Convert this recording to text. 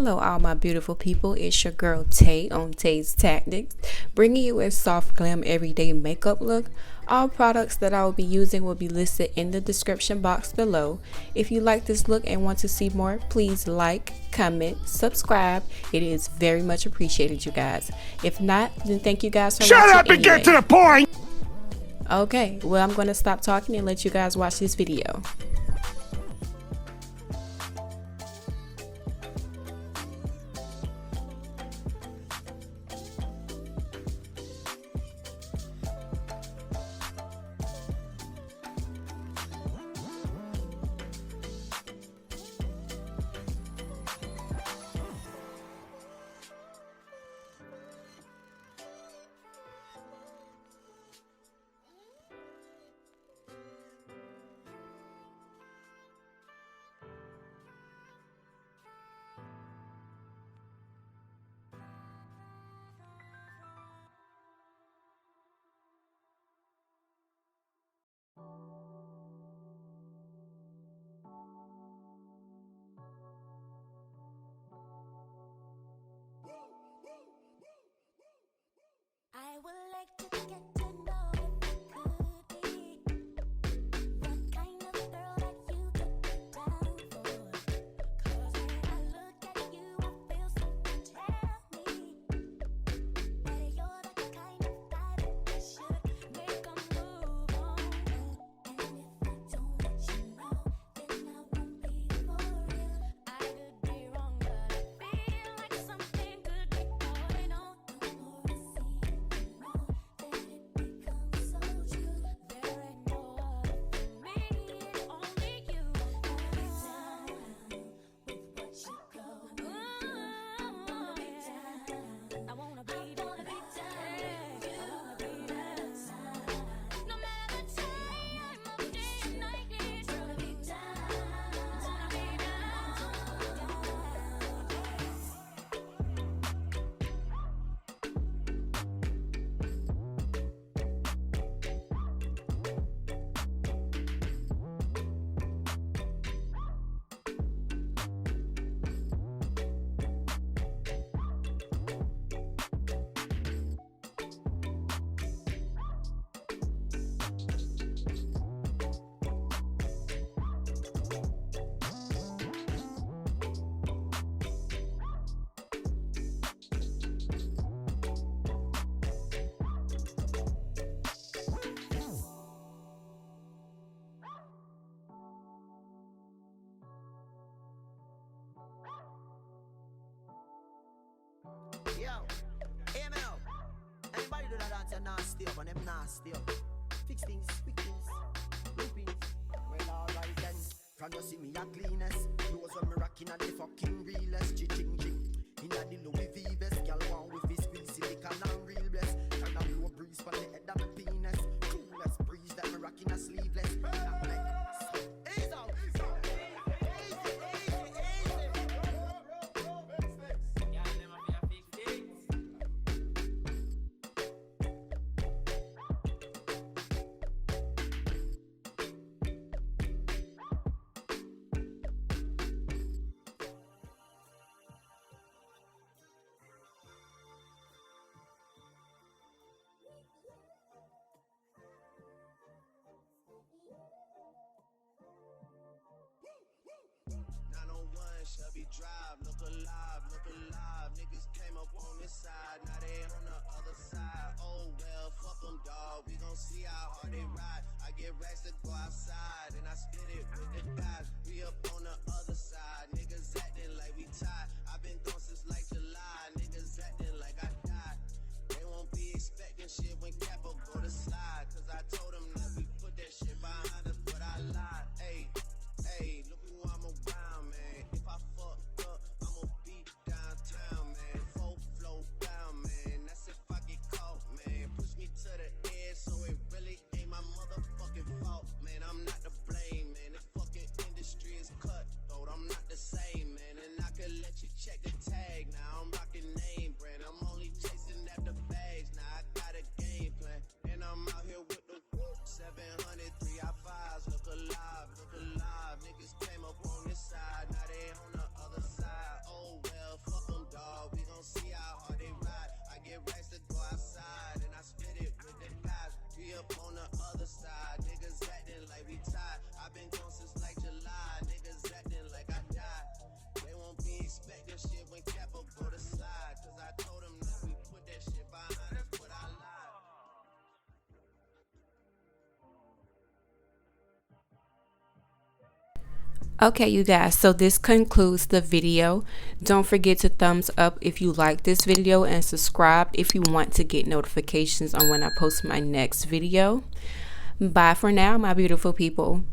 Hello all my beautiful people, it's your girl Tay on Tay's Tactics, bringing you a soft glam everyday makeup look. All products that I will be using will be listed in the description box below. If you like this look and want to see more, please like, comment, subscribe. It is very much appreciated, you guys. If not, then thank you guys for watching. Shut up and get to the point! Okay, well I'm going to stop talking and let you guys watch this video. I would like to get to know if you could be the kind of girl that you could be down for. 'Cause when I look at you, I feel something tell me that you're the kind of guy that I should make a move on. And if I don't let you know, then I won't be for real. I could be wrong, but I feel like something could be going on. The more I see it, the more that it becomes so true. There ain't no other for me, it's only you. Wanna be down with what you go. I wanna be down. I wanna be down. I wanna be down. No matter the time of day and night, it's wanna be down. Wanna be down. Yo, hear me now. Anybody do that dance and nasty up and them nasty up. Fix things, quick things, loopings. Well, alright then. From you see me a cleanest. Those when me rocking at the fucking realest. Ching ching. Inna the Louis V vest. Girl want with his squeeze silicon and real bless. Turn a blow breeze from the head of my penis. Coolest breeze that me rocking a sleeveless. Ease out. Shelby Drive, look alive, look alive. Niggas came up on this side, now they on the other side. Oh well, fuck them, dawg. We gon' see how hard they ride. I get racks to go outside, and I split it with the guys. We up on the other side, niggas acting like we tied. I've been gone since like July, niggas acting like I died. They won't be expecting shit when Capo go to slide. Cause I told them that we put that shit behind us, but I lied. Hey, hey, look who I'm around, man. If I fucked up, I'ma be downtown, man. Full flow down, man. That's if I get caught, man. Push me to the edge, so it really ain't my motherfucking fault, man. I'm not to blame, man. The fucking industry is cutthroat. I'm not the same, man. And I could let you Okay, you guys, so this concludes the video. Don't forget to thumbs up if you like this video and subscribe if you want to get notifications on when I post my next video. Bye for now, my beautiful people.